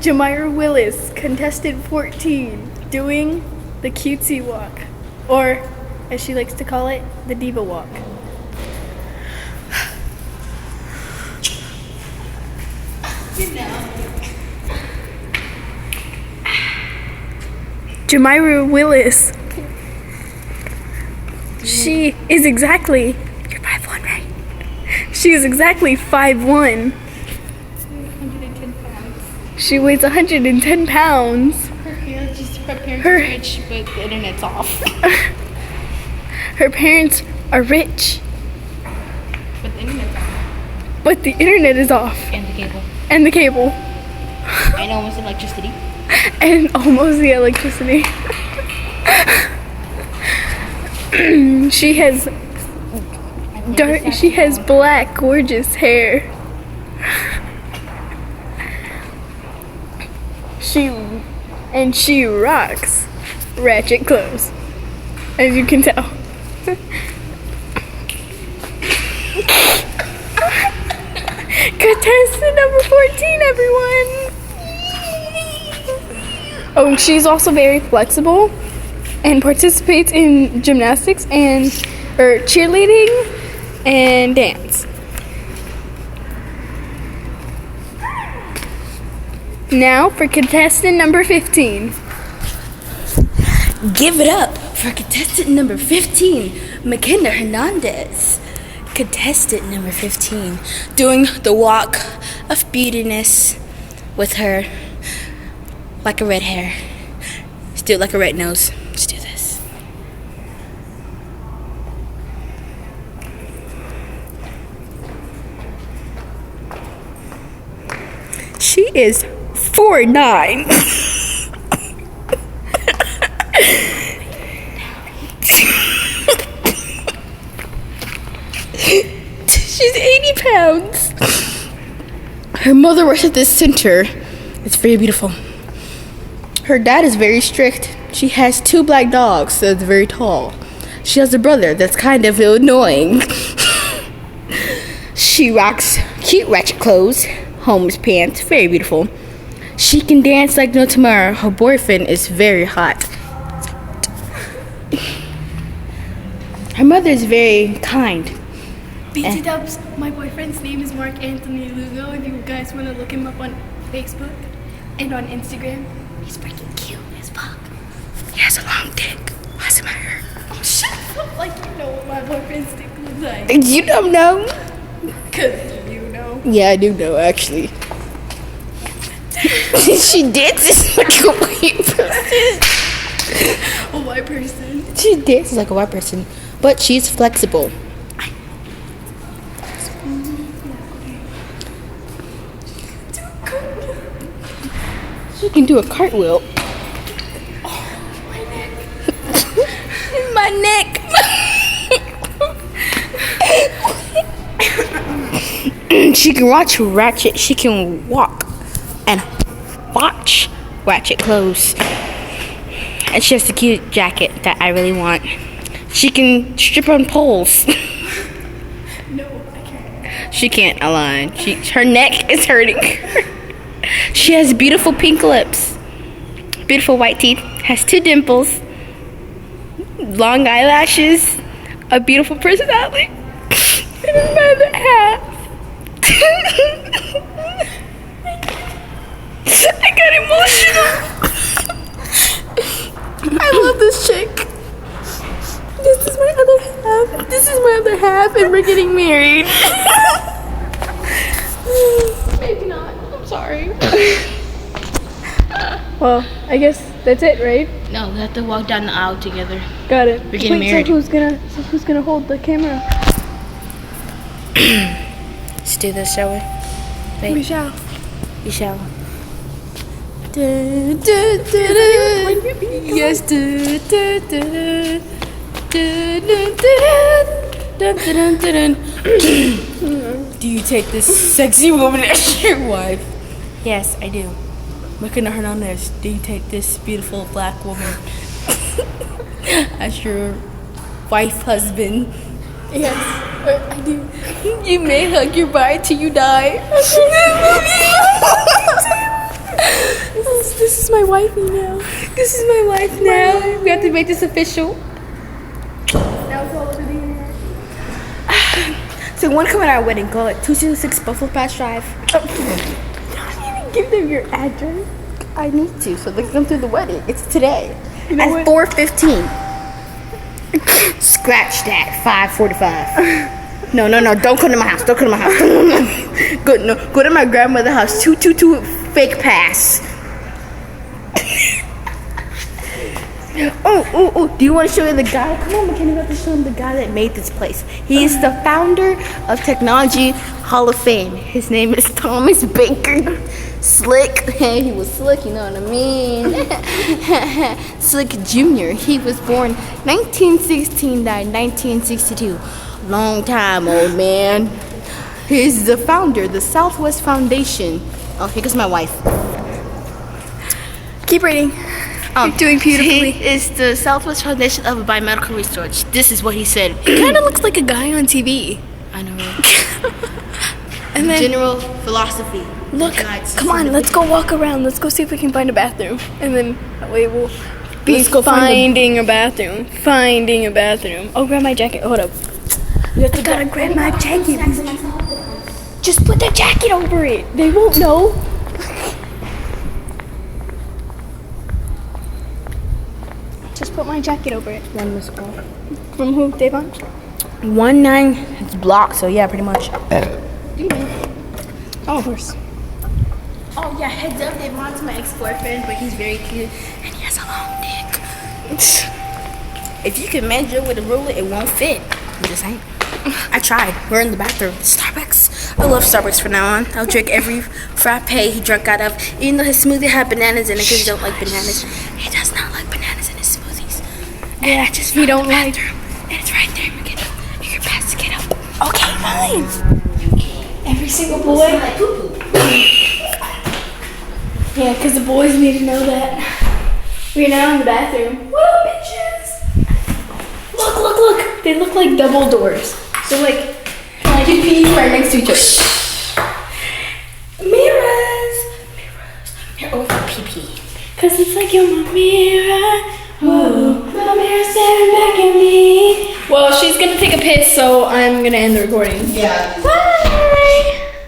Jamira Willis, contestant 14, doing the cutesy walk, or as she likes to call it, the diva walk. Jamira Willis. She is exactly, you're 5'1", right? She is exactly 5'1". 110 pounds. She weighs 110 pounds. Her parents are rich, but the internet's off. Her parents are rich, But the internet's off. but the internet is off. And the cable. And the cable. And almost electricity. And almost the electricity. She has black, gorgeous hair. She rocks Ratchet clothes, as you can tell. Contestant number 14, everyone. Oh, she's also very flexible and participates in gymnastics and cheerleading and dance. Now for contestant number 15. Give it up for contestant number 15, McKenna Hernandez. Contestant number 15, doing the walk of beautiness with her like a red hair. Let's do it like a red nose. Let's do this. She is 4'9". She's 80 pounds. Her mother works at this center. It's very beautiful. Her dad is very strict. She has 2 black dogs that's very tall. She has a brother that's kind of annoying. She rocks cute ratchet clothes, Holmes pants, very beautiful. She can dance like no tomorrow. Her boyfriend is very hot. Her mother is very kind. BT Dubs, my boyfriend's name is Mark Anthony Lugo. If you guys want to look him up on Facebook and on Instagram, he's freaking cute as fuck. He has a long dick. Why's it my hair? Oh, shut up. Like, you know what my boyfriend's dick looks like. You don't know? Because you know. Yeah, I do know, actually. She dances like a white person. A white person. She dances like a white person, but she's flexible. She can do a cartwheel. Oh, my neck. My neck. She can watch Ratchet. She can walk and watch Ratchet clothes. And she has a cute jacket that I really want. She can strip on poles. No, I can't. She can't align. Her neck is hurting. She has beautiful pink lips, beautiful white teeth, has 2 dimples, long eyelashes, a beautiful personality, and another half. I got emotional. I love this chick. This is my other half. This is my other half, and we're getting married. Maybe not. I'm sorry. Well, I guess that's it, right? No, we have to walk down the aisle together. Got it. We're getting married. So who's gonna hold the camera? Let's do this, shall we? Wait. We shall. We shall. Yes. Do you take this sexy woman as your wife? Yes, I do. McKenna Hernandez, do you take this beautiful black woman as your wife, husband? Yes, I do. You may hug your bride till you die. my wifey now. This is my wife now. We have to make this official. Now it's all over the internet. So you want to come at our wedding? Go at 206 Buffalo Pass Drive. Don't even give them your address. I need to, so they can come to the wedding. It's today at 4:15. Scratch that. 5:45. No. Don't come to my house. Don't come to my house. Go to my grandmother's house. 222 fake pass. Oh, do you want to show you the guy? Come on, McKenna, we have to show him the guy that made this place. He is the founder of Technology Hall of Fame. His name is Thomas Baker. Slick. Hey, he was slick, you know what I mean? Slick Jr. He was born 1916, died 1962. Long time, old man. He's the founder of the Southwest Foundation. Oh, here goes my wife. Keep reading. You're doing beautifully. He is the Southwest Foundation of Biomedical Research. This is what he said. It kind of looks like a guy on TV. I know. And then General philosophy. look, Guides. come on, let's go walk around. Let's go see if we can find a bathroom. And then that way we'll be Let's go finding a bathroom. Finding a bathroom. Oh, grab my jacket. Hold up. You have to Gotta grab my jacket. Just put the jacket over it. They won't know. Just put my jacket over it. One missed call. From who? Davon? 19. It's blocked, so yeah, pretty much. Oh, of course. Oh yeah, heads up, Davon's my ex-boyfriend, but he's very cute and he has a long dick. If you can measure with a ruler, it won't fit. I'm just saying. I tried. We're in the bathroom. Starbucks. I love Starbucks from now on. I'll drink every frappe he drunk out of, even though his smoothie had bananas in it because he don't like bananas. He does not like bananas in his smoothies. And I just he found don't the like- bathroom, and it's right there. Get up. You're past to get up. Okay, fine. Every single boy. Yeah, because the boys need to know that. We're now in the bathroom. What up, bitches? Look. They look like double doors. So, like two peas right next to each other. Mirrors. You're over pee-pee. Because it's like you're my mirror. Whoa. My mirror staring back at me. Well, she's going to take a piss, so I'm going to end the recording. Yeah. Bye.